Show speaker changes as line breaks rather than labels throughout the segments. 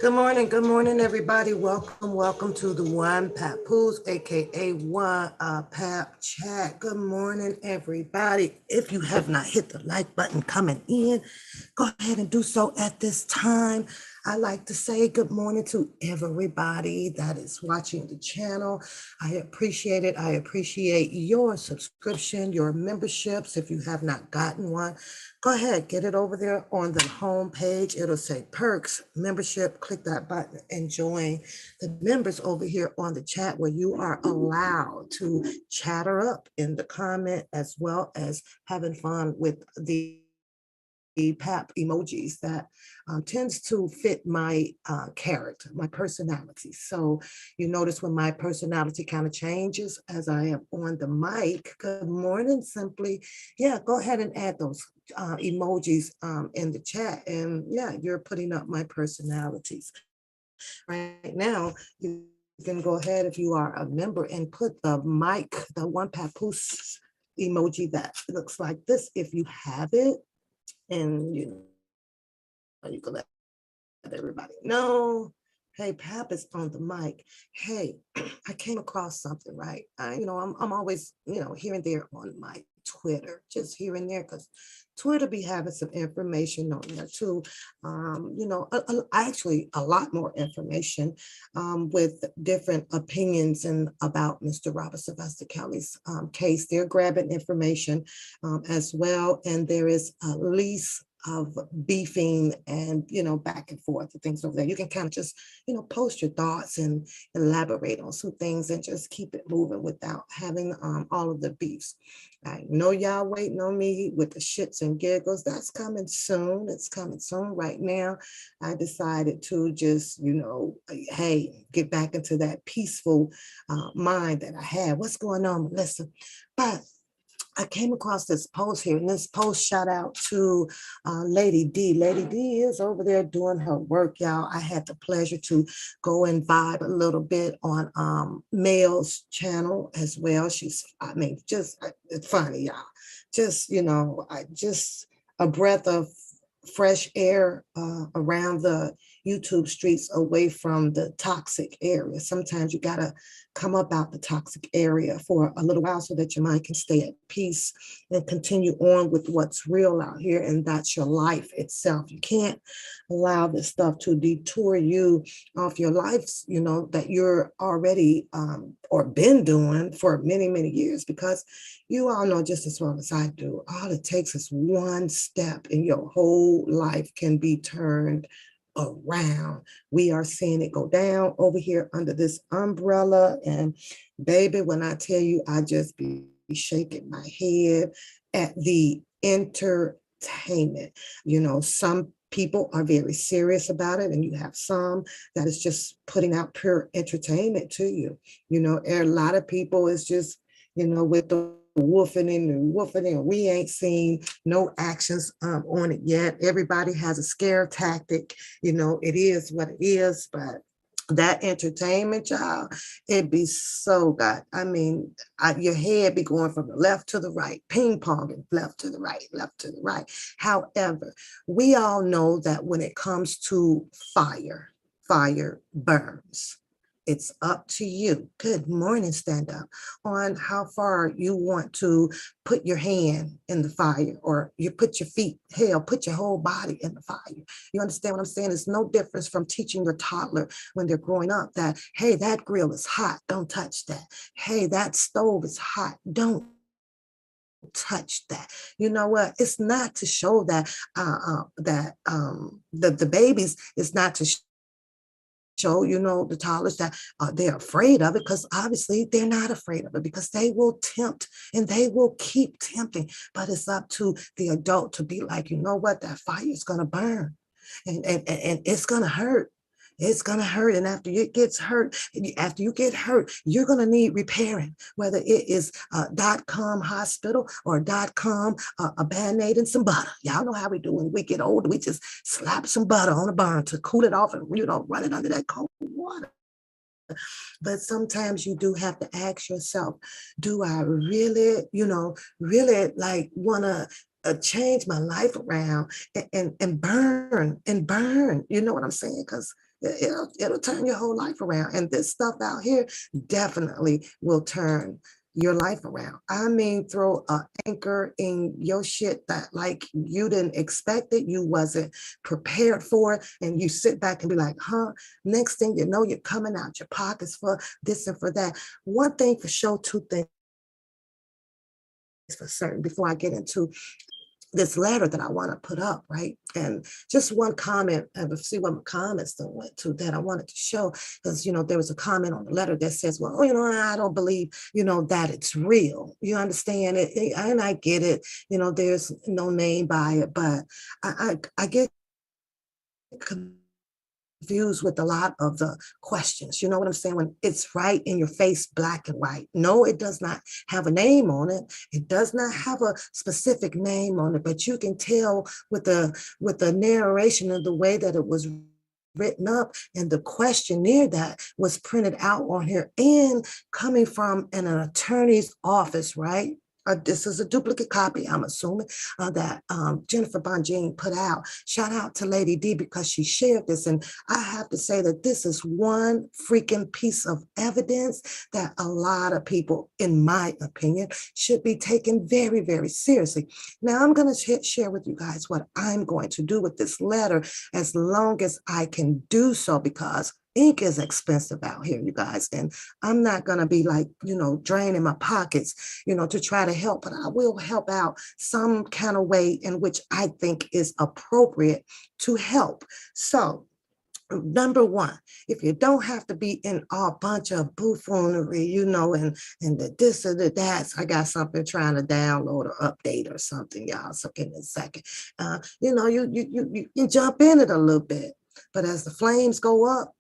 Good morning, everybody. Welcome to the One Papoose, aka One Pap Chat. Good morning, everybody. If you have not hit the like button coming in, go ahead and do so at this time. I like to say good morning to everybody that is watching the channel. I appreciate it. I appreciate your subscription, your memberships. If you have not gotten one, go ahead, get it over there on the home page. It'll say perks, membership. Click that button and join the members over here on the chat where you are allowed to chatter up in the comment as well as having fun with the pap emojis that tends to fit my character, my personality. So you notice when my personality kind of changes as I am on the mic. Good morning, Simply. Yeah, go ahead and add those emojis in the chat. And yeah, you're putting up my personalities. Right now, you can go ahead if you are a member and put the mic, the one papoose emoji that looks like this if you have it. And you can let everybody know, hey, Pap is on the mic. Hey, I came across something, right? I'm always, here and there on my Twitter, just here and there, because Twitter be having some information on there too. Actually a lot more information with different opinions and about Mr. Robert Sylvester Kelly's case. They're grabbing information as well, and there is a lease of beefing and back and forth and things over there. You can kind of just post your thoughts and elaborate on some things and just keep it moving without having all of the beefs. I know y'all waiting on me with the shits and giggles. That's coming soon. It's coming soon. Right now I decided to just hey, get back into that peaceful mind that I had. What's going on, Melissa? But I came across this post here, and this post shout out to Lady D. Lady D is over there doing her work, y'all. I had the pleasure to go and vibe a little bit on Mel's channel as well. Just it's funny, y'all. I just a breath of fresh air around the YouTube streets away from the toxic area. Sometimes you gotta come up out the toxic area for a little while so that your mind can stay at peace and continue on with what's real out here, and that's your life itself. You can't allow this stuff to detour you off your life, that you're already or been doing for many, many years, because you all know just as well as I do, all it takes is one step and your whole life can be turned around. We are seeing it go down over here under this umbrella. And baby, when I tell you, I just be shaking my head at the entertainment. Some people are very serious about it, and you have some that is just putting out pure entertainment to you. A lot of people is just, with the woofing and we ain't seen no actions on it yet. Everybody has a scare tactic. It is what it is, but that entertainment, y'all, it be so good. Your head be going from the left to the right, ping ponging left to the right, left to the right. However, we all know that when it comes to fire, fire burns. It's up to you. Good morning, stand up, on how far you want to put your hand in the fire, or you put your feet, hell, put your whole body in the fire. You understand what I'm saying? It's no difference from teaching your toddler when they're growing up that, hey, that grill is hot, don't touch that. Hey, that stove is hot, don't touch that. You know what? It's not to show that the babies, it's not to show, the toddlers that they're afraid of it, because obviously they're not afraid of it, because they will tempt and they will keep tempting. But it's up to the adult to be like, you know what, that fire is going to burn, and it's going to hurt. It's going to hurt. And after it gets hurt, after you get hurt, you're going to need repairing, whether it is .com hospital or .com a Band-Aid and some butter. Y'all know how we do when we get older. We just slap some butter on the burn to cool it off and, run it under that cold water. But sometimes you do have to ask yourself, do I really, really like want to change my life around and burn and burn? You know what I'm saying? Because it'll turn your whole life around. And this stuff out here definitely will turn your life around. I mean, throw an anchor in your shit that like you didn't expect it, you wasn't prepared for it, and you sit back and be like, huh? Next thing you know, you're coming out your pockets for this and for that. One thing for sure, two things for certain before I get into this letter that I want to put up, right? And just one comment, and see what my comments that went to that I wanted to show, because, there was a comment on the letter that says, well, I don't believe, that it's real. You understand it? And I get it. There's no name by it, but I get confused with a lot of the questions. You know what I'm saying? When it's right in your face, black and white. No, it does not have a name on it. It does not have a specific name on it, but you can tell with the narration of the way that it was written up and the questionnaire that was printed out on here and coming from an attorney's office, right? This is a duplicate copy, I'm assuming, that Jennifer Bonjean put out. Shout out to Lady D because she shared this. And I have to say that this is one freaking piece of evidence that a lot of people, in my opinion, should be taken very, very seriously. Now, I'm going to share with you guys what I'm going to do with this letter as long as I can do so, because ink is expensive out here, you guys, and I'm not going to be like, draining my pockets, to try to help, but I will help out some kind of way in which I think is appropriate to help. So, number one, if you don't have to be in a bunch of buffoonery, and the this or the that, I got something trying to download or update or something, y'all. So give me a second. You jump in it a little bit. But as the flames go up,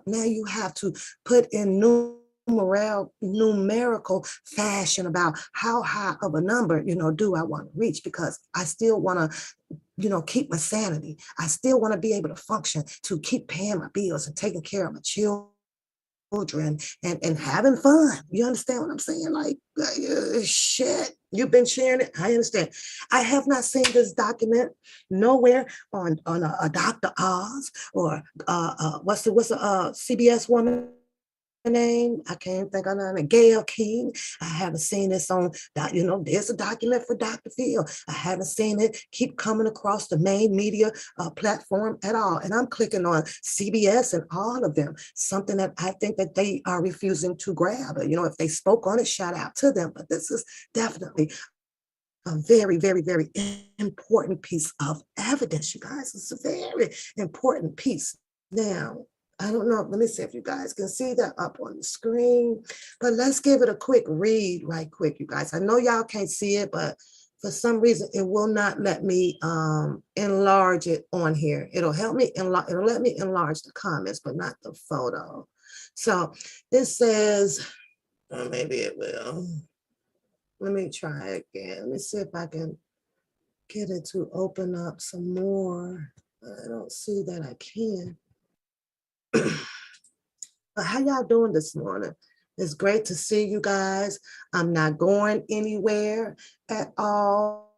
now you have to put in numerical fashion about how high of a number, do I want to reach, because I still want to, keep my sanity. I still want to be able to function, to keep paying my bills and taking care of my children and having fun. You understand what I'm saying? Like, shit, you've been sharing it. I understand. I have not seen this document nowhere on a Dr. Oz or what's the CBS woman name? I can't think of her name. Gail King. I haven't seen this on that. There's a document for Dr. Phil. I haven't seen it keep coming across the main media platform at all. And I'm clicking on CBS and all of them. Something that I think that they are refusing to grab. If they spoke on it, shout out to them. But this is definitely a very, very, very important piece of evidence, you guys. It's a very important piece. Now, I don't know. Let me see if you guys can see that up on the screen. But let's give it a quick read right quick, you guys. I know y'all can't see it, but for some reason, it will not let me enlarge it on here. It'll let me enlarge the comments, but not the photo. So this says, or maybe it will. Let me try again. Let me see if I can get it to open up some more. I don't see that I can. How y'all doing this morning? It's great to see you guys. I'm not going anywhere at all.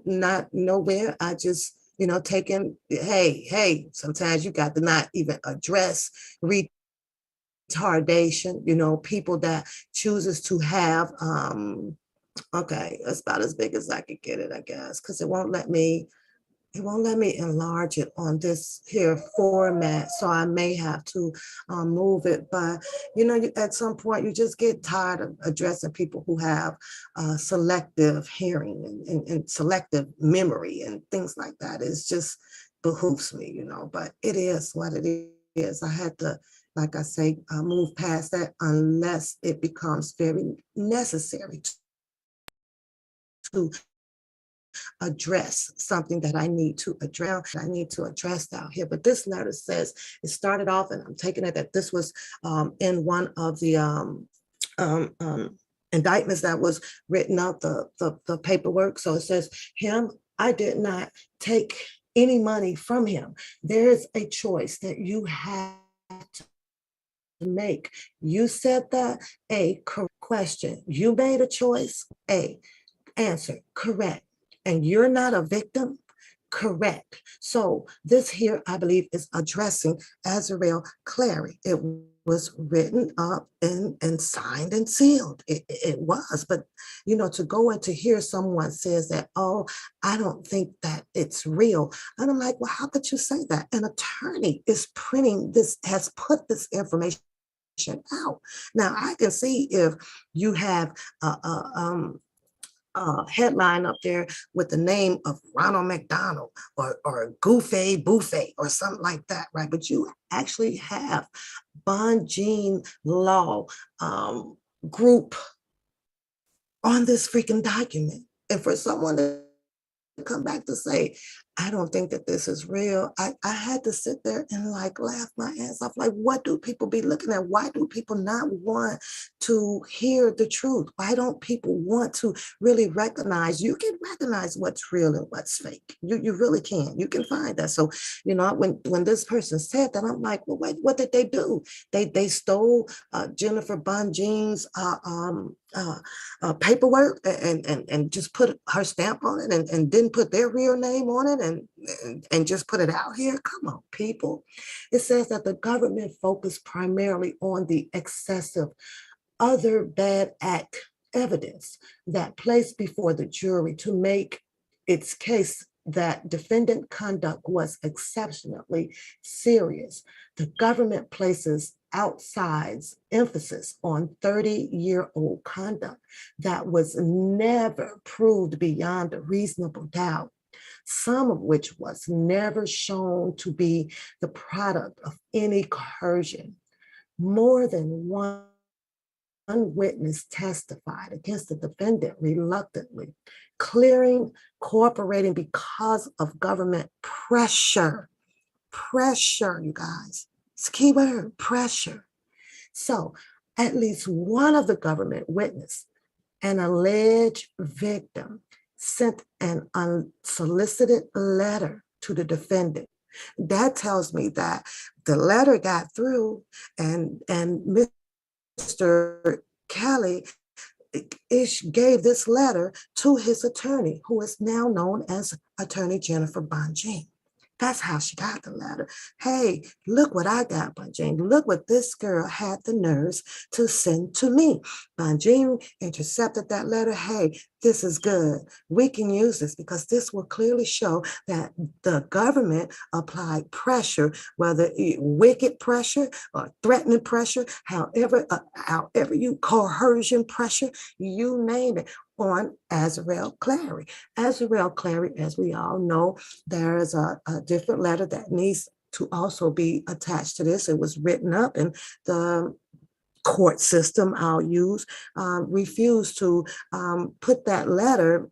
Not nowhere. I just, taking, hey, sometimes you got to not even address retardation, people that chooses to have, okay, that's about as big as I could get it, I guess, because it won't let me enlarge it on this here format. So I may have to move it. But, at some point, you just get tired of addressing people who have selective hearing and selective memory and things like that. It's just behooves me, but it is what it is. I had to, like I say, move past that unless it becomes very necessary to address something that I need to address out here. But this letter says, it started off, and I'm taking it that this was in one of the indictments that was written up, the paperwork. So it says, I did not take any money from him. There is a choice that you have to make. You said that. A, correct question. You made a choice. A, answer, correct. And you're not a victim, Correct. So this here, I believe, is addressing Azrael Clary. It was written up and signed and sealed. It was, but to go and to hear someone says that, oh, I don't think that it's real. And I'm like, well, how could you say that? An attorney is printing this, has put this information out. Now I can see if you have headline up there with the name of Ronald McDonald or Goofy Buffet or something like that, right? But you actually have Bonjean Law group on this freaking document. And for someone to come back to say, I don't think that this is real. I had to sit there and like laugh my ass off. Like, what do people be looking at? Why do people not want to hear the truth? Why don't people want to really recognize? You can recognize what's real and what's fake. You really can. You can find that. So, when this person said that, I'm like, well, wait, what did they do? They stole Jennifer Bonjean's paperwork and just put her stamp on it and didn't put their real name on it and just put it out here. Come on, people. It says that the government focused primarily on the excessive other bad act evidence that placed before the jury to make its case that defendant conduct was exceptionally serious. The government places outsized emphasis on 30-year-old conduct that was never proved beyond a reasonable doubt, some of which was never shown to be the product of any coercion. More than one witness testified against the defendant reluctantly, cooperating because of government pressure. Pressure, you guys. It's a key word, pressure. So at least one of the government witness, an alleged victim, sent an unsolicited letter to the defendant. That tells me that the letter got through and Mr. Kelly gave this letter to his attorney, who is now known as Attorney Jennifer Bonjean. That's how she got the letter. Hey, look what I got, Bonjean. Look what this girl had the nerves to send to me. Bonjean intercepted that letter. Hey, this is good. We can use this because this will clearly show that the government applied pressure, whether wicked pressure or threatening pressure, however you coercion pressure, you name it, on Azrael Clary. Azrael Clary, as we all know, there is a different letter that needs to also be attached to this. It was written up and the court system I'll use refused to put that letter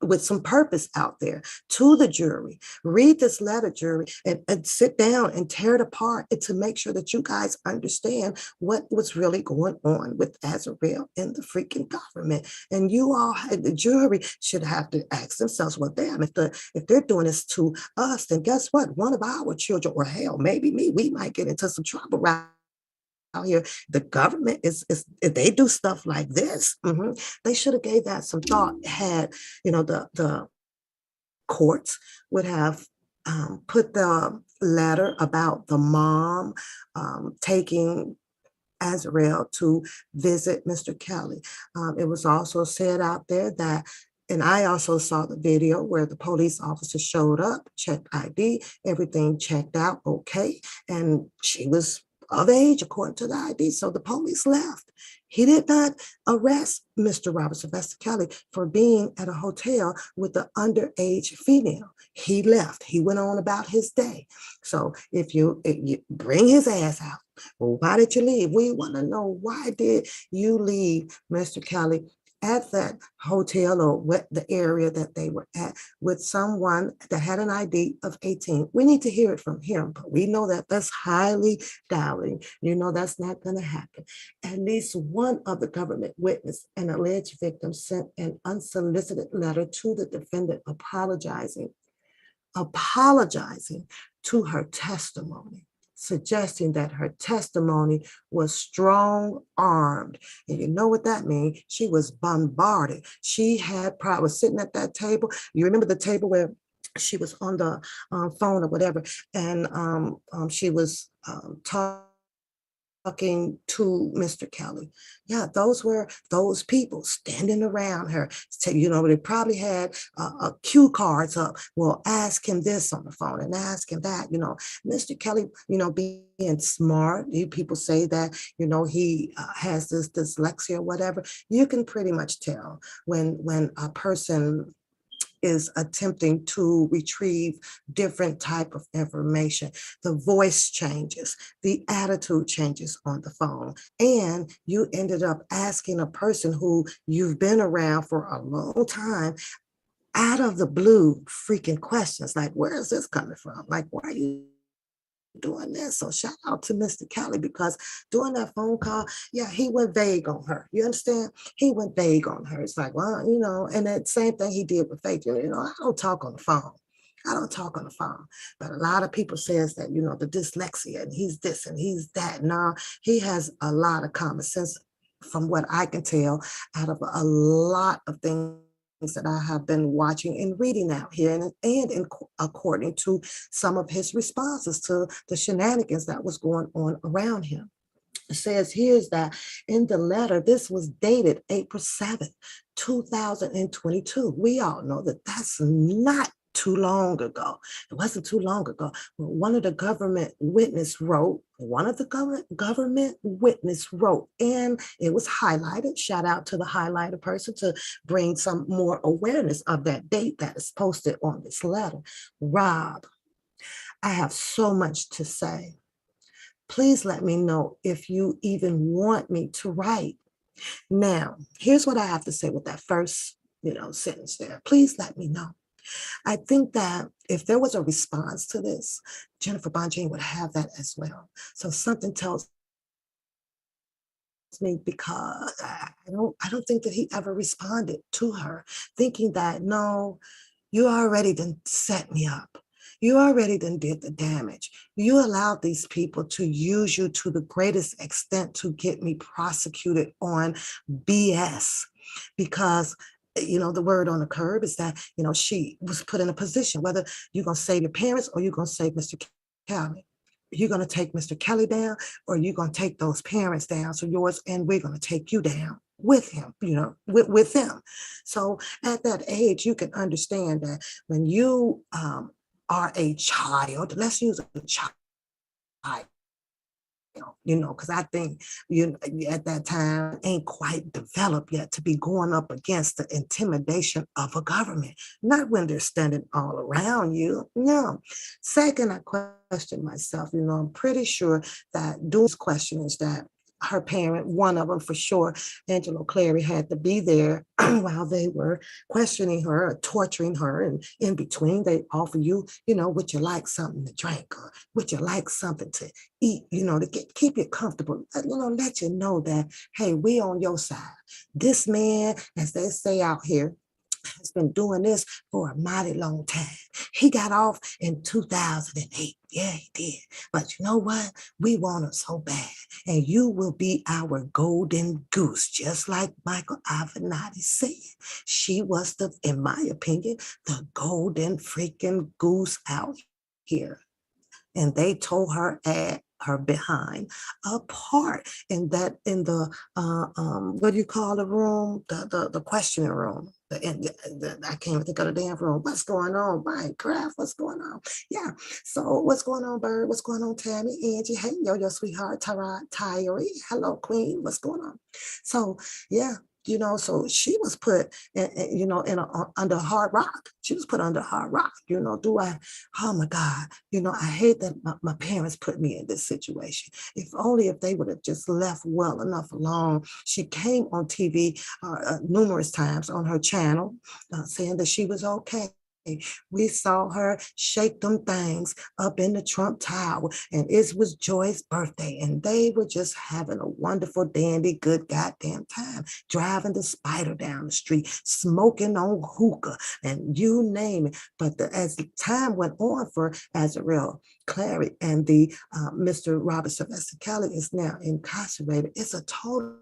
with some purpose out there to the jury. Read this letter, jury, and sit down and tear it apart and to make sure that you guys understand what was really going on with Azrael and the freaking government. And you all, the jury, should have to ask themselves, well, damn, if they're doing this to us, then guess what? One of our children, or hell, maybe me, we might get into some trouble right out here. The government is if they do stuff like this, they should have gave that some thought. Had the courts would have put the letter about the mom taking Azrael to visit Mr. Kelly. It was also said out there that, and I also saw the video where the police officer showed up, checked ID, everything checked out okay, and she was of age according to the ID. So the police left. He did not arrest Mr. Robert Sylvester Kelly for being at a hotel with an underage female. He left. He went on about his day. So if you bring his ass out, well, why did you leave? We want to know, why did you leave Mr. Kelly at that hotel or what the area that they were at with someone that had an ID of 18? We need to hear it from him, but we know that that's highly doubting. That's not going to happen. At least one of the government witness, an alleged victim, sent an unsolicited letter to the defendant apologizing to her testimony, suggesting that her testimony was strong-armed. And you know what that means? She was bombarded. She had was sitting at that table. You remember the table where she was on the phone or whatever, and she was talking to Mr. Kelly. Yeah, those were those people standing around her. So, they probably had cue cards up. Well, ask him this on the phone and ask him that. Mr. Kelly, being smart. People say that, he has this dyslexia or whatever. You can pretty much tell when a person is attempting to retrieve different type of information. The voice changes, the attitude changes on the phone, and you ended up asking a person who you've been around for a long time out of the blue freaking questions like, where is this coming from? Like, why are you doing this? So shout out to Mr. Kelly, because during that phone call, yeah, he went vague on her. You understand? He went vague on her. It's like, well, and that same thing he did with Faith. I don't talk on the phone. I don't talk on the phone. But a lot of people says that, the dyslexia and he's this and he's that. No, he has a lot of common sense from what I can tell out of a lot of things that I have been watching and reading out here, according to some of his responses to the shenanigans that was going on around him. It says here's that in the letter, this was dated April 7th, 2022. We all know that that's not too long ago. It wasn't too long ago. One of the government witness wrote, and it was highlighted. Shout out to the highlighted person to bring some more awareness of that date that is posted on this letter. Rob, I have so much to say. Please let me know if you even want me to write. Now, here's what I have to say with that first, sentence there. Please let me know. I think that if there was a response to this, Jennifer Bonjean would have that as well. So something tells me, because I don't think that he ever responded to her, thinking that, no, you already done set me up. You already done did the damage. You allowed these people to use you to the greatest extent to get me prosecuted on BS, because the word on the curb is that, she was put in a position, whether you're going to save your parents or you're going to save Mr. Kelly. You're going to take Mr. Kelly down, or you're going to take those parents down. So yours, and we're going to take you down with him, with them. So at that age, you can understand that when you are a child, let's use a child, because I think you at that time ain't quite developed yet to be going up against the intimidation of a government, not when they're standing all around you. No. Second, I question myself, I'm pretty sure that doing this question is that her parent, one of them for sure, Angelo Clary, had to be there while they were questioning her or torturing her. And in between, they offer you, would you like something to drink, or would you like something to eat, to keep you comfortable, let you know that, hey, we on your side. This man, as they say out here, has been doing this for a mighty long time. He got off in 2008. Yeah, he did. But you know what? We want him so bad. And you will be our golden goose, just like Michael Avenatti said. She was in my opinion, the golden freaking goose out here. And they told her at her behind apart in the what do you call the room, the questioning room, I can't even think of the damn room. What's going on, Minecraft? What's going on? Yeah. So what's going on, Bird? What's going on, Tammy, Angie? Hey, your sweetheart, Tyree. Hello, Queen. What's going on? So yeah, so she was put, under hard rock. She was put under hard rock. Oh my God, I hate that my parents put me in this situation. If they would have just left well enough alone. She came on TV numerous times on her channel saying that she was okay. We saw her shake them things up in the Trump Tower, and it was Joy's birthday, and they were just having a wonderful, dandy, good goddamn time, driving the Spider down the street, smoking on hookah, and you name it. But as the time went on for Azarel Clary and the Mr. Robert Sylvester Kelly is now incarcerated, it's a total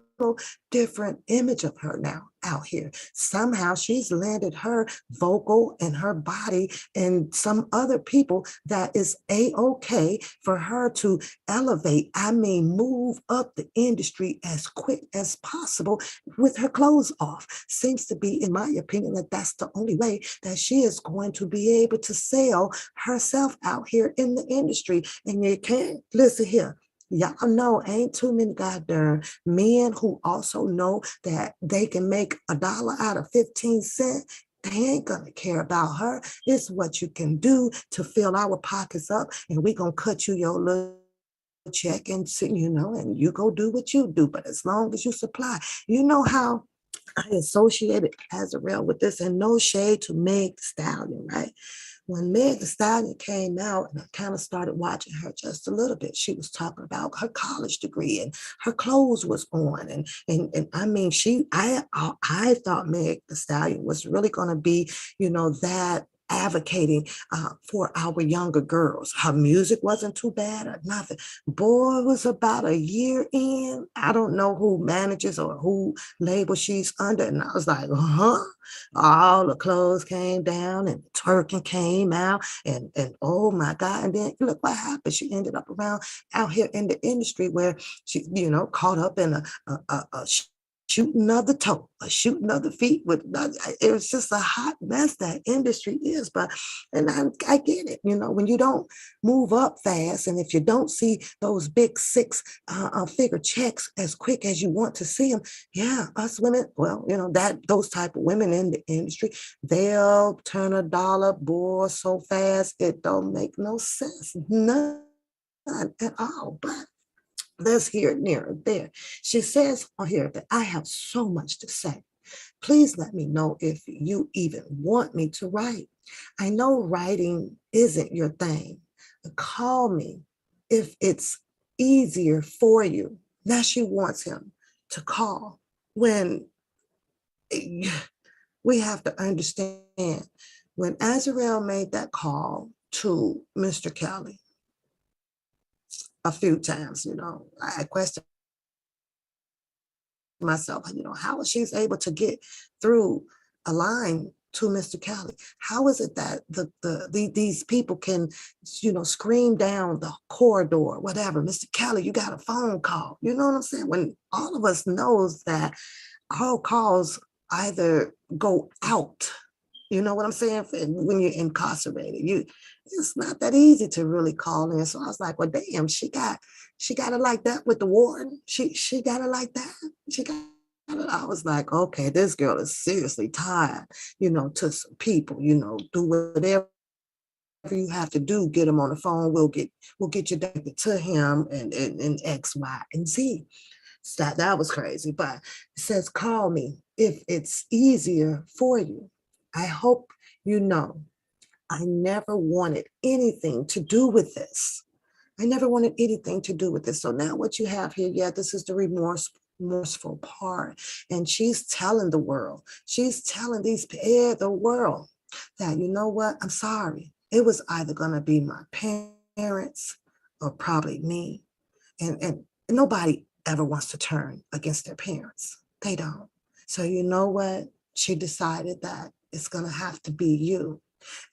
different image of her now out here. Somehow she's landed her vocal and her body and some other people that is a-okay for her to elevate. I mean, move up the industry as quick as possible with her clothes off. Seems to be, in my opinion, that that's the only way that she is going to be able to sell herself out here in the industry. And you can't listen here. Y'all know ain't too many goddamn men who also know that they can make $1 out of 15 cents. They ain't gonna care about her. It's what you can do to fill our pockets up, and we gonna cut you your little check and and you go do what you do. But as long as you supply, you know how I associated Azarel with this, and no shade to Meg the Stallion, right? When Meg the Stallion came out, and I kind of started watching her just a little bit, she was talking about her college degree and her clothes was on, and I mean, I thought Meg the Stallion was really going to be, that advocating for our younger girls. Her music wasn't too bad or nothing. Boy, it was about a year in. I don't know who manages or who label she's under, and I was like, all the clothes came down and the twerking came out, and oh my God. And then look what happened. She ended up around out here in the industry where she, caught up in a shooting of the toe, a shooting of the feet. It was just a hot mess that industry is. But and I get it, when you don't move up fast, and if you don't see those big six figure checks as quick as you want to see them, yeah, us women, well, that those type of women in the industry, they'll turn a dollar, boy, so fast it don't make no sense, none at all. But let's hear it near there. She says on here that I have so much to say. Please let me know if you even want me to write. I know writing isn't your thing. Call me if it's easier for you. Now she wants him to call when we have to understand when Azarel made that call to Mr. Kelly a few times, I questioned myself, how is she able to get through a line to Mr. Kelly? How is it that these people can, scream down the corridor, whatever, Mr. Kelly, you got a phone call. You know what I'm saying? When all of us knows that all calls either go out, you know what I'm saying? When you're incarcerated, it's not that easy to really call in. So I was like, well, damn, she got it like that with the warden. She got it like that. She got it. I was like, okay, this girl is seriously tied, to some people, do whatever you have to do, get him on the phone. We'll get you directed to him and X, Y, and Z. So that was crazy. But it says, call me if it's easier for you. I hope you know I never wanted anything to do with this. I never wanted anything to do with this. So now what you have here, yeah, this is the remorseful part. And she's telling the world, the world that, you know what, I'm sorry. It was either going to be my parents or probably me. And nobody ever wants to turn against their parents. They don't. So you know what? She decided that it's going to have to be you.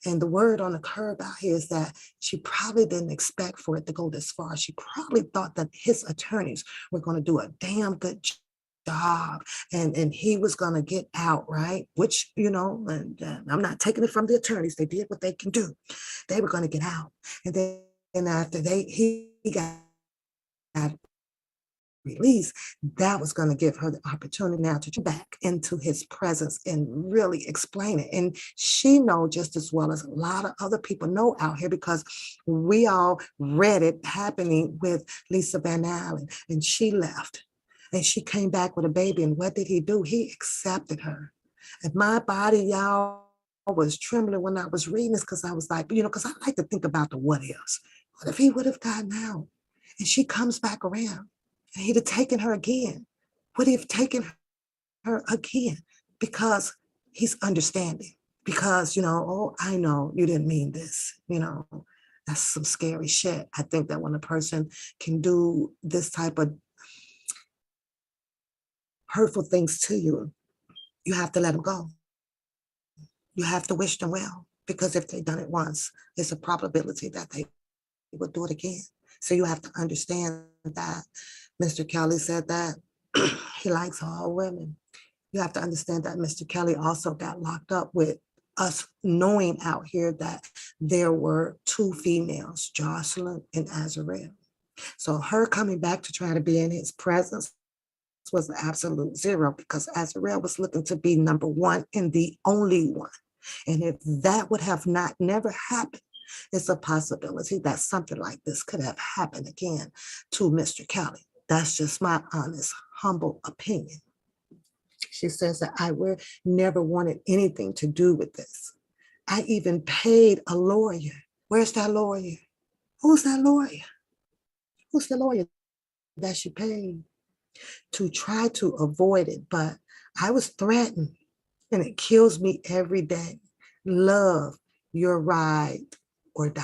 And the word on the curb out here is that she probably didn't expect for it to go this far. She probably thought that his attorneys were going to do a damn good job and he was going to get out, right? Which, and I'm not taking it from the attorneys. They did what they can do. They were going to get out. And then after he got release, that was going to give her the opportunity now to come back into his presence and really explain it. And she knows just as well as a lot of other people know out here, because we all read it happening with Lisa Van Allen, and she left and she came back with a baby. And what did he do? He accepted her. And my body, y'all, was trembling when I was reading this, because I was like, because I like to think about the what ifs. What if he would have gotten out and she comes back around? And he'd have taken her again. Would he have taken her again? Because he's understanding. Because, oh, I know you didn't mean this. That's some scary shit. I think that when a person can do this type of hurtful things to you, you have to let them go. You have to wish them well, because if they've done it once, it's a probability that they will do it again. So you have to understand that Mr. Kelly said that he likes all women. You have to understand that Mr. Kelly also got locked up with us knowing out here that there were two females, Jocelyn and Azarel. So her coming back to try to be in his presence was an absolute zero, because Azarel was looking to be number one and the only one. And if that would have not never happened, it's a possibility that something like this could have happened again to Mr. Kelly. That's just my honest, humble opinion. She says that I never wanted anything to do with this. I even paid a lawyer. Where's that lawyer? Who's that lawyer? Who's the lawyer that she paid to try to avoid it? But I was threatened, and it kills me every day. Love your ride or die.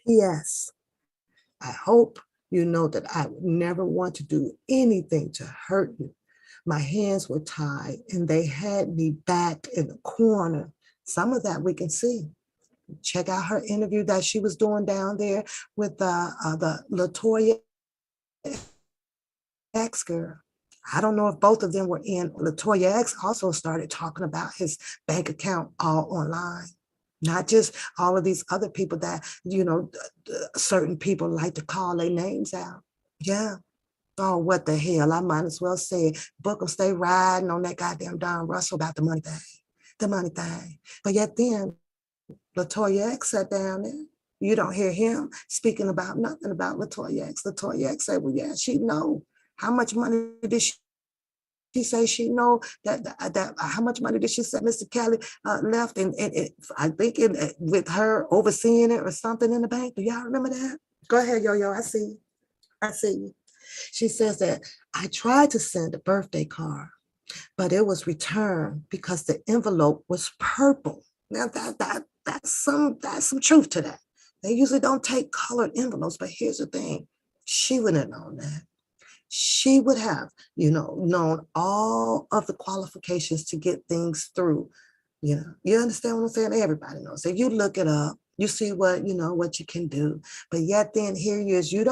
P.S. I hope you know that I would never want to do anything to hurt you. My hands were tied and they had me back in the corner. Some of that we can see. Check out her interview that she was doing down there with the LaToya X girl. I don't know if both of them were in. LaToya X also started talking about his bank account all online. Not just all of these other people that, certain people like to call their names out. Yeah. Oh, what the hell? I might as well say, book them, stay riding on that goddamn Don Russell about the money thing. The money thing. But yet then, LaToya X sat down there. You don't hear him speaking about nothing about LaToya X. LaToya X said, well, yeah, she know. How much money did she say she know that how much money did she say Mr. Kelly left? And I think with her overseeing it or something in the bank. Do y'all remember that? Go ahead, Yo-Yo. I see you. I see you. She says that I tried to send a birthday card, but it was returned because the envelope was purple. Now that's some truth to that. They usually don't take colored envelopes, but here's the thing. She wouldn't have known that. She would have, known all of the qualifications to get things through. You understand what I'm saying? Everybody knows. If you look it up, you see what you can do. But yet then here you is, you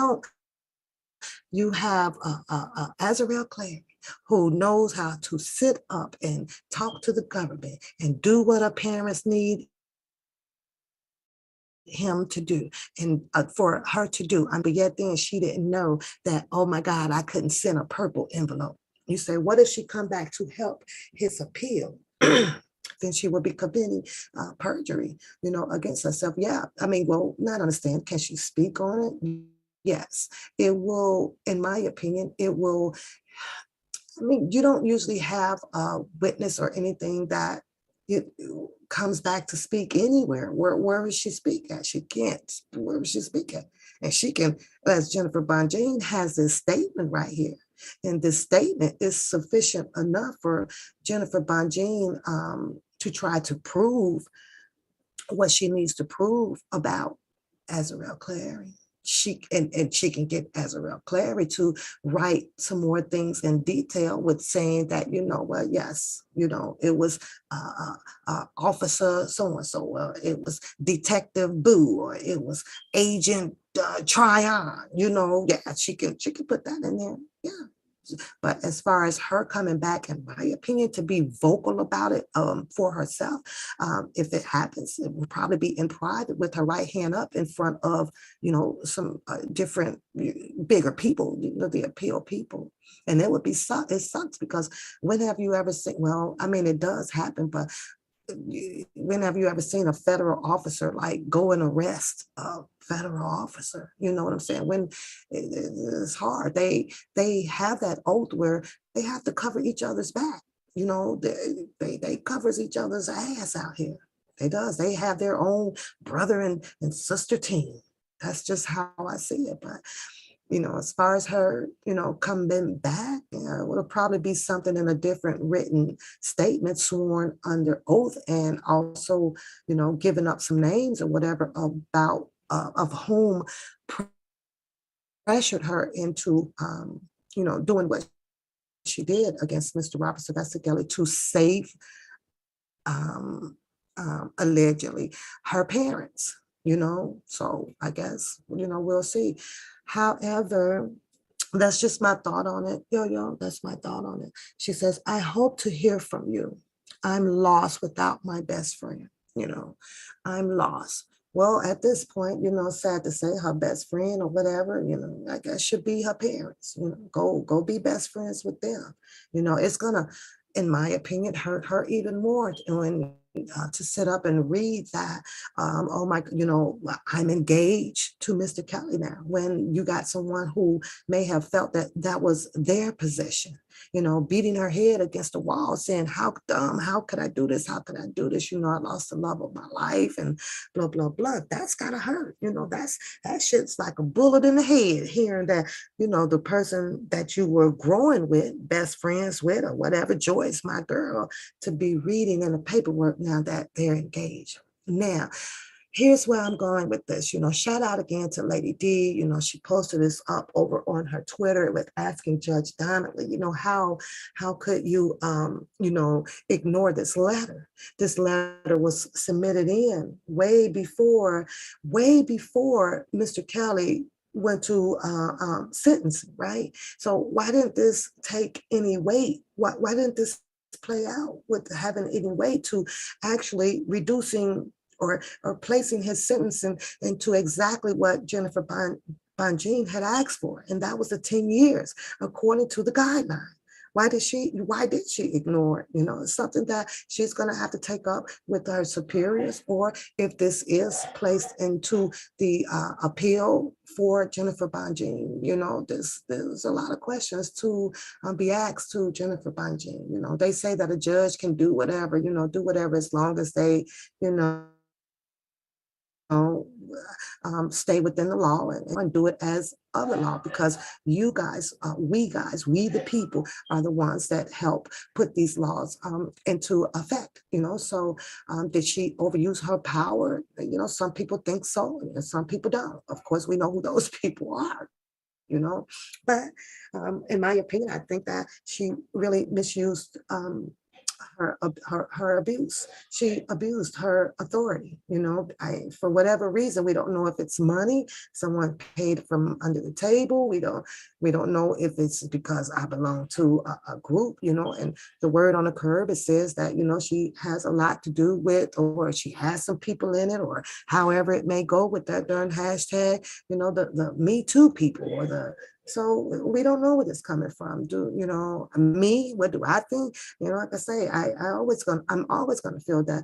have Azarel Clary, who knows how to sit up and talk to the government and do what her parents need him to do and for her to do. But yet then she didn't know that, oh my God, I couldn't send a purple envelope. You say, what if she come back to help his appeal? Then she will be committing perjury, against herself. Yeah, I mean, well, not understand. Can she speak on it? Yes, it will, in my opinion, it will. I mean, you don't usually have a witness or anything that it comes back to speak anywhere. Where is she speak at? She can't. Where is she speak at? And she can, as Jennifer Bonjean has this statement right here. And this statement is sufficient enough for Jennifer Bonjean to try to prove what she needs to prove about Azarel Clary. She can get Azarel Clary to write some more things in detail with saying that, yes, it was officer so-and-so, it was Detective Boo, or it was Agent Tryon, yeah, she can put that in there. Yeah. But as far as her coming back, in my opinion, to be vocal about it for herself, if it happens, it will probably be in private with her right hand up in front of, some different bigger people, the appeal people. And it would be, it sucks, because when have you ever seen, well, I mean, it does happen, but when have you ever seen a federal officer like go and arrest a federal officer? You know what I'm saying? When it's hard, they have that oath where they have to cover each other's back. They covers each other's ass out here. They have their own brother and sister team. That's just how I see it. But as far as her, coming back, it'll probably be something in a different written statement, sworn under oath, and also, giving up some names or whatever about of whom pressured her into, doing what she did against Mr. Robert Sylvester Kelly to save, um, allegedly, her parents, So I guess, we'll see. However, that's just my thought on it. Yo, that's my thought on it. She says, I hope to hear from you. I'm lost without my best friend. You know, I'm lost. Well, at this point, sad to say, her best friend or whatever, I guess should be her parents. Go be best friends with them. It's gonna, in my opinion, hurt her even more when to sit up and read that, oh my, I'm engaged to Mr. Kelly now, when you got someone who may have felt that that was their position, beating her head against the wall, saying, how dumb, how could I do this? How could I do this? I lost the love of my life and blah, blah, blah. That's gotta hurt. That shit's like a bullet in the head, hearing that, the person that you were growing with, best friends with, or whatever, Joyce, my girl, to be reading in the paperwork now that they're engaged. Now, here's where I'm going with this. Shout out again to Lady D. She posted this up over on her Twitter with asking Judge Donnelly, how could you, ignore this letter? This letter was submitted in way before Mr. Kelly went to sentencing, right? So why didn't this take any weight? Why didn't this play out with having any weight to actually reducing or placing his sentencing into exactly what Jennifer Bonjean had asked for, and that was the 10 years according to the guideline? Why did she ignore it? It's something that she's going to have to take up with her superiors, or if this is placed into the appeal for Jennifer Bonjean, there's a lot of questions to be asked to Jennifer Bonjean. They say that a judge can do whatever, as long as they, stay within the law and do it as other law, because you guys, we the people, are the ones that help put these laws into effect. So did she overuse her power? Some people think so, and some people don't. Of course, we know who those people are. But in my opinion, I think that she really misused her abuse. She abused her authority. For whatever reason, we don't know if it's money someone paid from under the table. We don't know if it's because I belong to a group. And the word on the curb, it says that she has a lot to do with, or she has some people in it, or however it may go with that darn hashtag. The Me Too people, or the so we don't know where it's coming from. Me? What do I think? Like I say, I'm always gonna feel that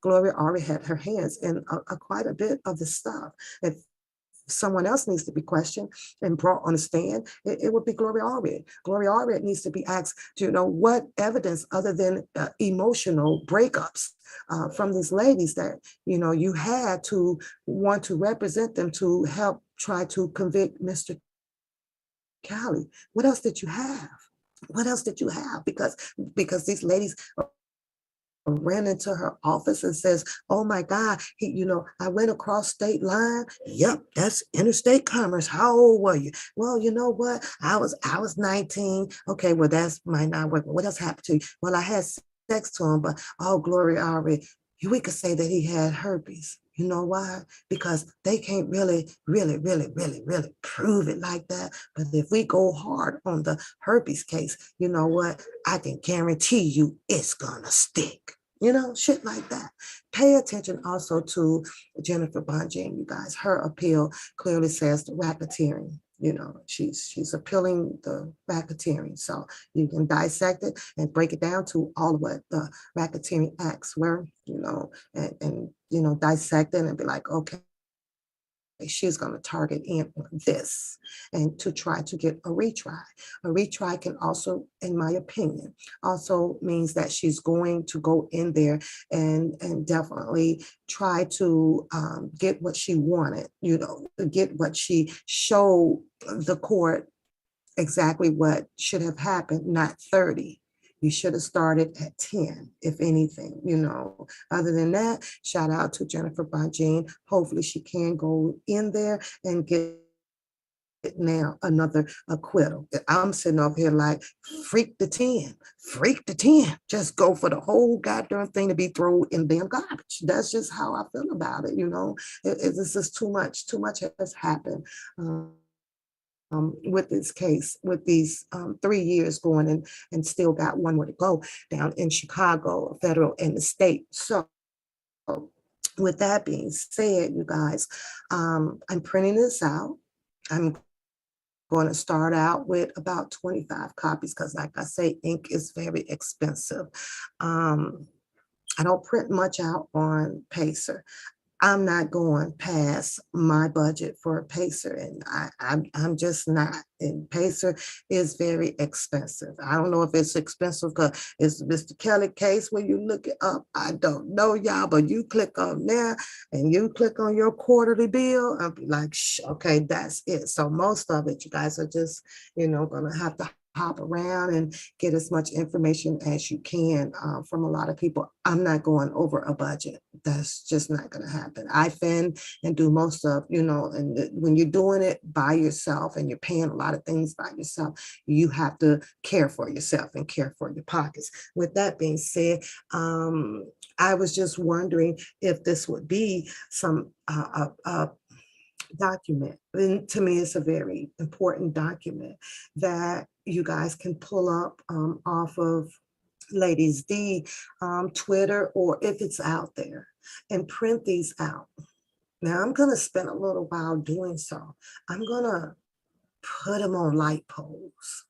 Gloria already had her hands in quite a bit of the stuff. If someone else needs to be questioned and brought on the stand, it would be Gloria Allred. Gloria Allred needs to be asked, what evidence other than emotional breakups from these ladies that, you had to want to represent them to help try to convict Mr. Kelly. What else did you have? What else did you have? Because these ladies ran into her office and says, oh my God, I went across state line. Yep, that's interstate commerce. How old were you? Well, you know what? I was 19. Okay, well, that's might not work. What else happened to you? Well, I had sex to him, but Gloria already, we could say that he had herpes. You know why? Because they can't really, really, really, really, really prove it like that. But if we go hard on the herpes case, you know what? I can guarantee you it's gonna stick. Shit like that. Pay attention also to Jennifer Bonjean, you guys. Her appeal clearly says the racketeering. She's appealing the racketeering. So you can dissect it and break it down to all of what the racketeering acts were, and dissect it and be like, okay, she's going to target in on this and to try to get a retry. A retry can also, in my opinion, also means that she's going to go in there and definitely try to get what she wanted, get what she showed the court exactly what should have happened, not 30. You should have started at 10, if anything, Other than that, shout out to Jennifer Bonjean. Hopefully she can go in there and get now another acquittal. I'm sitting up here like, freak the 10, freak the 10. Just go for the whole goddamn thing to be thrown in damn garbage. That's just how I feel about it. It's just too much. Too much has happened. With this case, with these 3 years going and still got one more to go down in Chicago, federal and the state. So with that being said, you guys, I'm printing this out. I'm going to start out with about 25 copies because, like I say, ink is very expensive. I don't print much out on Pacer. I'm not going past my budget for a Pacer, and I'm just not. And Pacer is very expensive. I don't know if it's expensive because it's Mr. Kelly case when you look it up. I don't know, y'all, but you click on there and you click on your quarterly bill, I'll be like, okay, that's it. So most of it, you guys are just, gonna have to hop around and get as much information as you can from a lot of people. I'm not going over a budget. That's just not going to happen. I fin and do most of, and when you're doing it by yourself and you're paying a lot of things by yourself, you have to care for yourself and care for your pockets. With that being said, I was just wondering if this would be some document. And to me, it's a very important document that you guys can pull up off of Ladies D Twitter, or if it's out there, and print these out. Now, I'm going to spend a little while doing so. I'm going to put them on light poles.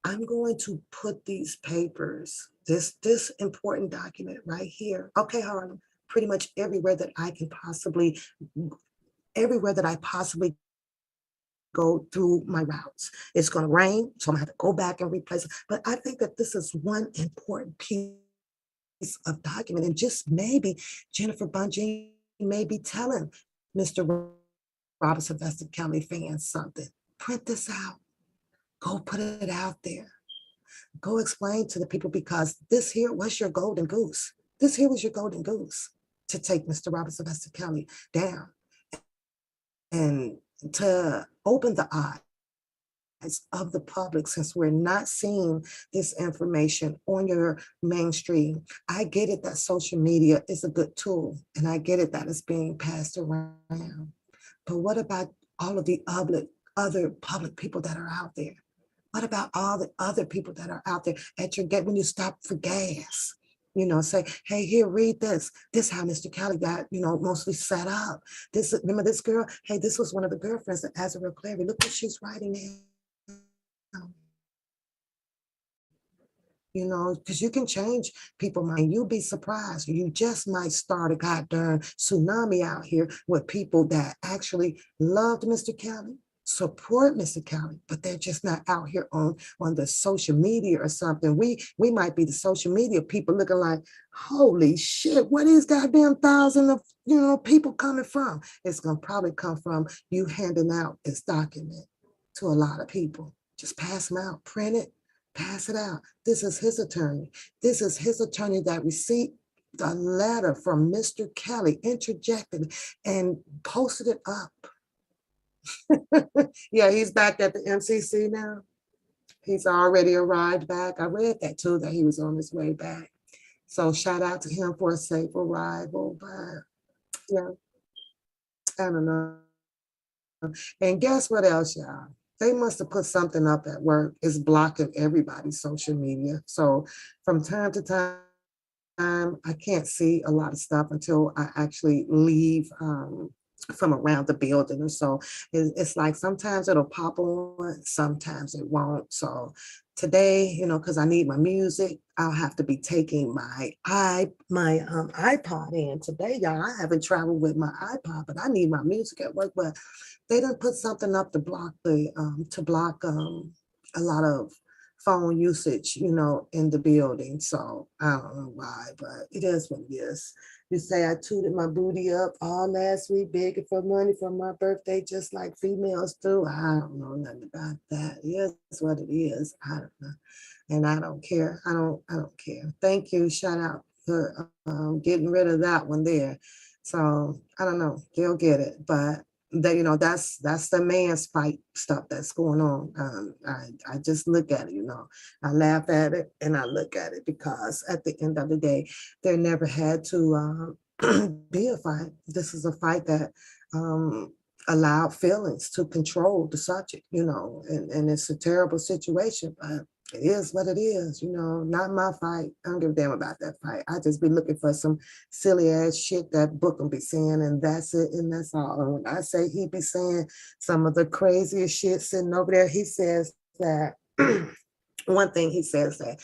I'm going to put these papers, this important document right here. Okay, Harlem, pretty much everywhere that I possibly go through my routes. It's going to rain, so I'm going to have to go back and replace it. But I think that this is one important piece of document. And just maybe Jennifer Bungie may be telling Mr. Robert Sylvester Kelly fans something. Print this out. Go put it out there. Go explain to the people, because this here was your golden goose. This here was your golden goose to take Mr. Robert Sylvester Kelly down and to open the eyes of the public, since we're not seeing this information on your mainstream. I get it that social media is a good tool, and I get it that it's being passed around. But what about all of the other public people that are out there? What about all the other people that are out there at your gate when you stop for gas? Say, hey, here, read this. This how Mr. Kelly got, mostly set up. Remember this girl? Hey, this was one of the girlfriends that has a real clarity. Look what she's writing now. Because you can change people's mind. You'll be surprised. You just might start a goddamn tsunami out here with people that actually loved Mr. Kelly, support Mr. Kelly, but they're just not out here on the social media or something. We might be the social media people looking like, holy shit, where these goddamn thousands of people coming from? It's gonna probably come from you handing out this document to a lot of people. Just pass them out, print it, pass it out. This is his attorney. This is his attorney that received the letter from Mr. Kelly, interjected and posted it up. Yeah, he's back at the MCC now. He's already arrived back. I read that too, that he was on his way back. So shout out to him for a safe arrival. But yeah, I don't know. And guess what else, y'all? They must have put something up at work. It's blocking everybody's social media. So from time to time, I can't see a lot of stuff until I actually leave from around the building. And so it's like sometimes it'll pop on, sometimes it won't. So today, because I need my music, I'll have to be taking my iPod in today, y'all. I haven't traveled with my iPod, but I need my music at work. But they didn't put something up to block a lot of phone usage, in the building. So I don't know why, but it is what it is. You say I tooted my booty up all last week, begging for money for my birthday, just like females do. I don't know nothing about that. It is what it is. I don't know. And I don't care. I don't care. Thank you. Shout out for getting rid of that one there. So I don't know. They'll get it. But that, that's the man's fight stuff that's going on. I just look at it, I laugh at it and I look at it, because at the end of the day, there never had to be a fight. This is a fight that allowed feelings to control the subject, and it's a terrible situation, but it is what it is, not my fight. I don't give a damn about that fight. I just be looking for some silly ass shit that Bookham be saying, and that's it, and that's all. And when I say he be saying some of the craziest shit sitting over there, he says that one thing he says that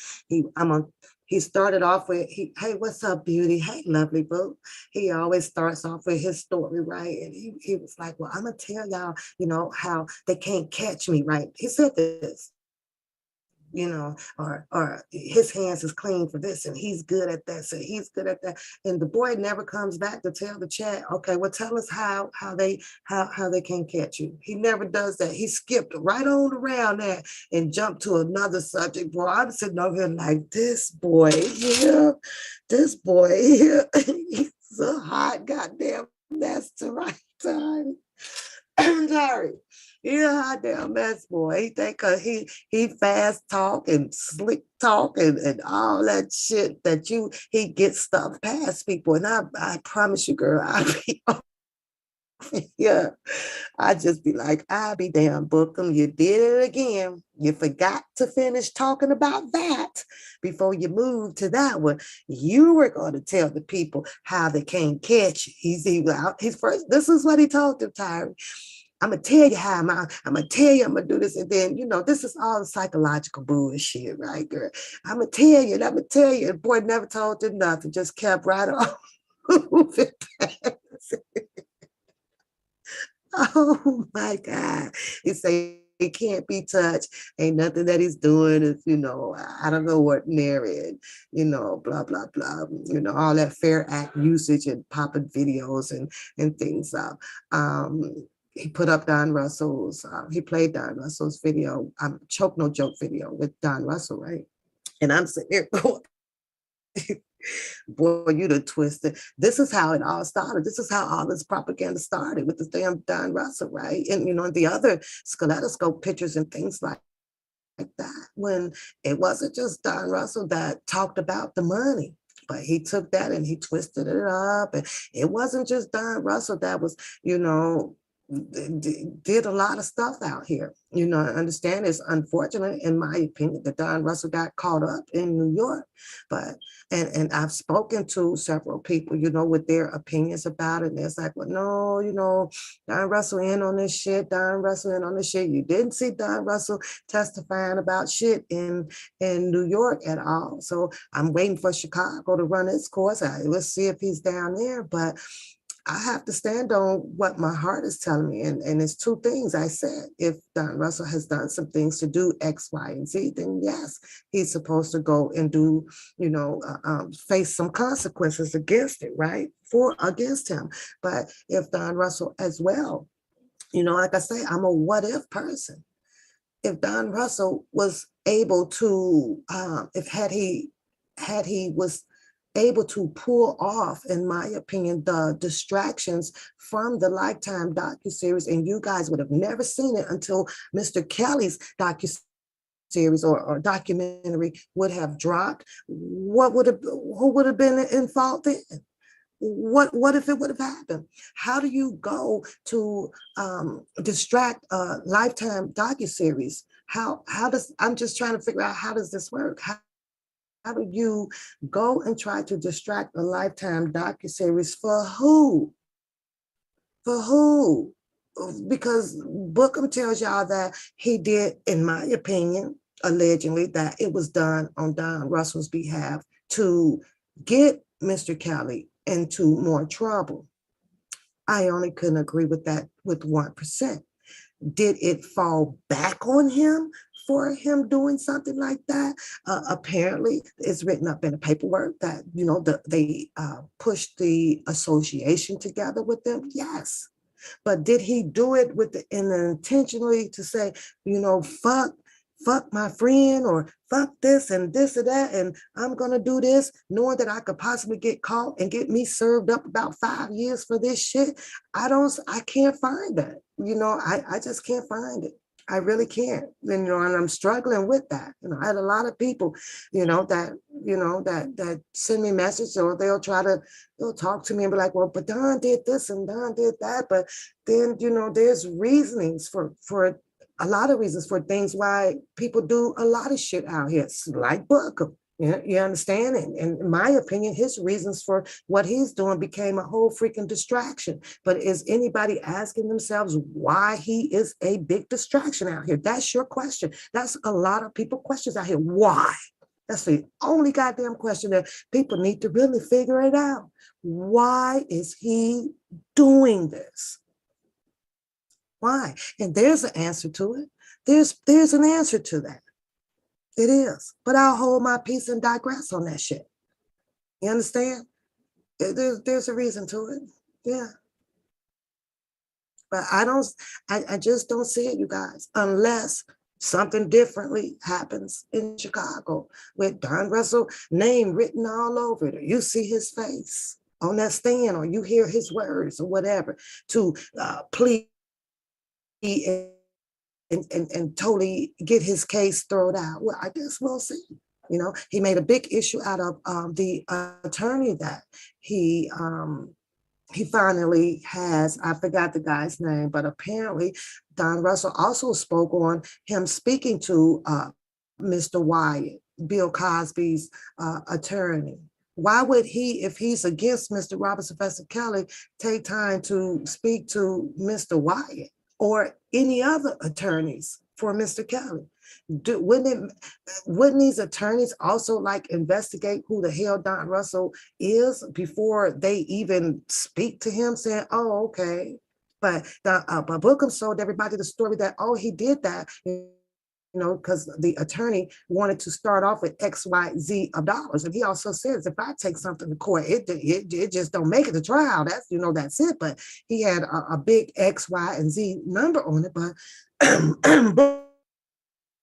he started off with, hey, what's up, beauty? Hey, lovely boo. He always starts off with his story, right? And he was like, well, I'm gonna tell y'all, how they can't catch me, right? He said this, or his hands is clean for this, and he's good at that. So he's good at that. And the boy never comes back to tell the chat, okay, well, tell us how they can catch you. He never does that. He skipped right on around that and jumped to another subject. Boy, I'm sitting over here like, this boy here, he's a hot goddamn mess to right time. I'm sorry. Yeah, damn mess, boy. He think he fast talk and slick talk and all that shit that he gets stuff past people. And I promise you, girl, yeah, I just be like, I be damn, Bookham, you did it again. You forgot to finish talking about that before you moved to that one. You were going to tell the people how they can't catch you. He's first. This is what he told them, Tyree. I'm gonna tell you how I'm gonna tell you I'm gonna do this, and then this is all psychological bullshit, right, girl? I'm gonna tell you, and I'm gonna tell you. And boy never told them nothing, just kept right on moving past. Oh my God! He say he can't be touched. Ain't nothing that he's doing is I don't know what ordinary, and blah blah blah. All that fair act usage and popping videos and things up. He put up Don Russell's, he played Don Russell's video, Choke No Joke video with Don Russell, right? And I'm sitting there going, boy, you done twisted. This is how it all started. This is how all this propaganda started with the damn Don Russell, right? And, the other skeletoscope pictures and things like that, when it wasn't just Don Russell that talked about the money. But he took that and he twisted it up. And it wasn't just Don Russell that was, did a lot of stuff out here. I understand it's unfortunate, in my opinion, that Don Russell got caught up in New York. But and I've spoken to several people, with their opinions about it. And it's like, well, no, Don Russell in on this shit. Don Russell in on this shit. You didn't see Don Russell testifying about shit in New York at all. So I'm waiting for Chicago to run its course. Let's see if he's down there. But I have to stand on what my heart is telling me. And it's two things I said. If Don Russell has done some things to do X, Y, and Z, then yes, he's supposed to go and do, face some consequences against it, right? Against him. But if Don Russell as well, like I say, I'm a what if person. If Don Russell was able to, had he was able to pull off, in my opinion, the distractions from the Lifetime docuseries, and you guys would have never seen it until Mr. Kelly's docuseries or documentary would have dropped. Who would have been in fault then? What if it would have happened? How do you go to distract a Lifetime docuseries? I'm just trying to figure out, how does this work? How do you go and try to distract a Lifetime docuseries for who? For who? Because Bookham tells y'all that he did, in my opinion, allegedly, that it was done on Don Russell's behalf to get Mr. Kelly into more trouble. I only couldn't agree with that with 1%. Did it fall back on him for him doing something like that? Apparently, it's written up in the paperwork that, they pushed the association together with them. Yes. But did he do it intentionally to say, fuck my friend or fuck this and this or that, and I'm gonna do this, knowing that I could possibly get caught and get me served up about 5 years for this shit. I can't find that. I just can't find it. I really can't. And I'm struggling with that. I had a lot of people, that send me messages, or they'll talk to me and be like, well, but Don did this and Don did that. But then, there's reasonings for a lot of reasons for things why people do a lot of shit out here. It's like Booker. You understand? And in my opinion, his reasons for what he's doing became a whole freaking distraction. But is anybody asking themselves why he is a big distraction out here? That's your question. That's a lot of people questions out here. Why? That's the only goddamn question that people need to really figure it out. Why is he doing this? Why? And there's an answer to it. There's an answer to that. It is. But I'll hold my peace and digress on that shit. You understand? There's a reason to it. Yeah. But I just don't see it, you guys, unless something differently happens in Chicago with Don Russell name written all over it, or you see his face on that stand, or you hear his words or whatever to plead and totally get his case thrown out. Well, I guess we'll see. He made a big issue out of the attorney that he finally has. I forgot the guy's name, but apparently Don Russell also spoke on him speaking to Mr. Wyatt, Bill Cosby's attorney. Why would he, if he's against Mr. Robert Sylvester Kelly, take time to speak to Mr. Wyatt or any other attorneys for Mr. Kelly? Wouldn't these attorneys also investigate who the hell Don Russell is before they even speak to him, saying, oh, okay. But Bookham sold everybody the story that, oh, he did that, because the attorney wanted to start off with X, Y, Z of dollars. And he also says, if I take something to court, it just don't make it to trial. That's, that's it. But he had a big X, Y, and Z number on it. But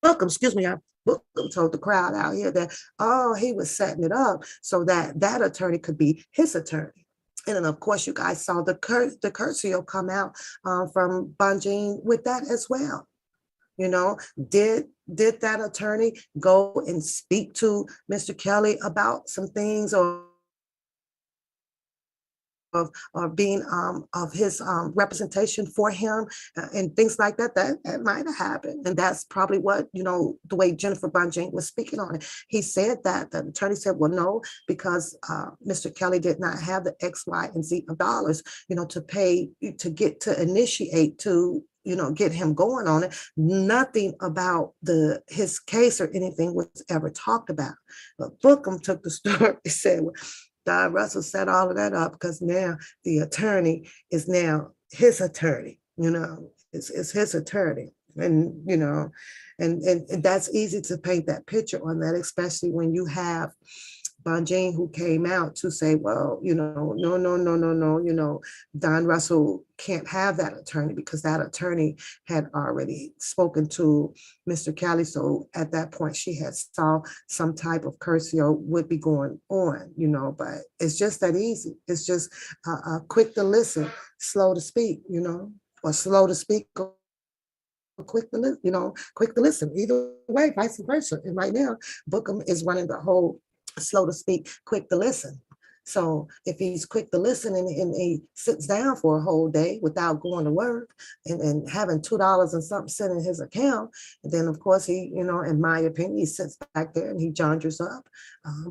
Bookham, excuse me, Bookham told the crowd out here that, oh, he was setting it up so that attorney could be his attorney. And then, of course, you guys saw the Curcio come out from Bonjean with that as well. Did that attorney go and speak to Mr. Kelly about some things, or being of his representation for him and things like that? That might have happened. And that's probably what, the way Jennifer Bonjean was speaking on it. He said that the attorney said, well, no, because Mr. Kelly did not have the X, Y, and Z of dollars, to pay, to initiate, to get him going on it. Nothing about his case or anything was ever talked about. But Bookham took the story and said, well, Don Russell set all of that up because now the attorney is now his attorney. It's his attorney. And, and that's easy to paint that picture on that, especially when you have Bonjean who came out to say, well, no, Don Russell can't have that attorney because that attorney had already spoken to Mr. Kelly. So at that point, she had saw some type of Curcio would be going on, but it's just that easy. It's just quick to listen, slow to speak, or slow to speak, quick to listen, quick to listen. Either way, vice versa. And right now, Bookham is running the whole slow to speak, quick to listen. So if he's quick to listen and he sits down for a whole day without going to work and having $2 and something sitting in his account, and then of course he, in my opinion, he sits back there and he jongers up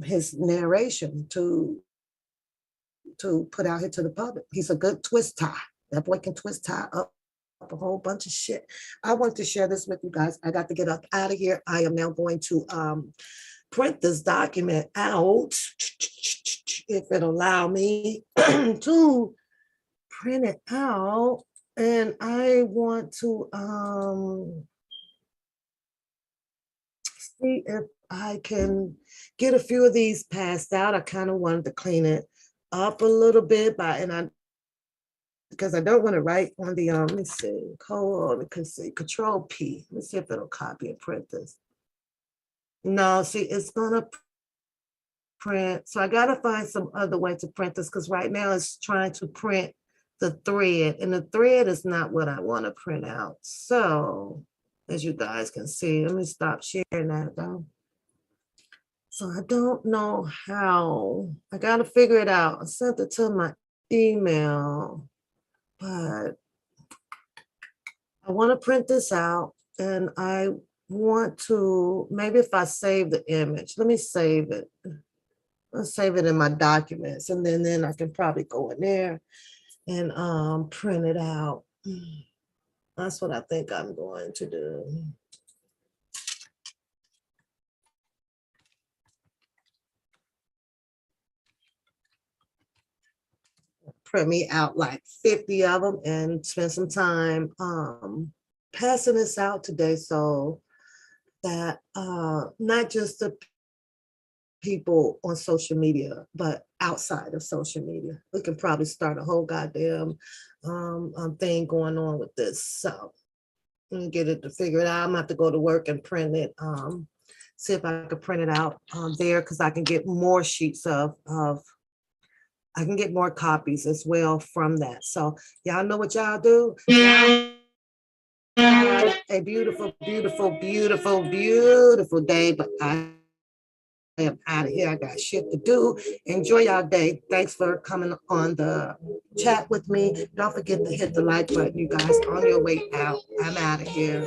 his narration to put out here to the public. He's a good twist tie. That boy can twist tie up a whole bunch of shit. I want to share this with you guys. I got to get up out of here. I am now going to print this document out, if it'll allow me to print it out. And I want to see if I can get a few of these passed out. I kind of wanted to clean it up a little bit, and I because I don't want to write on the, let me see, control P. Let me see if it'll copy and print this. No, see, it's gonna print. So I gotta find some other way to print this because right now it's trying to print the thread, and the thread is not what I want to print out. So as you guys can see, let me stop sharing that though. So I don't know how. I gotta figure it out. I sent it to my email, but I want to print this out, and I want to, maybe if I save the image, let me save it. I'll save it in my documents, and then I can probably go in there and print it out. That's what I think I'm going to do. Print me out like 50 of them and spend some time passing this out today so that not just the people on social media, but outside of social media. We can probably start a whole goddamn thing going on with this. So let me get it to figure it out. I'm gonna have to go to work and print it. See if I can print it out there because I can get more sheets of I can get more copies as well from that. So y'all know what y'all do. Y'all have a beautiful, beautiful, beautiful, beautiful day. But I am out of here. I got shit to do. Enjoy y'all day. Thanks for coming on the chat with me. Don't forget to hit the like button, you guys, on your way out. I'm out of here.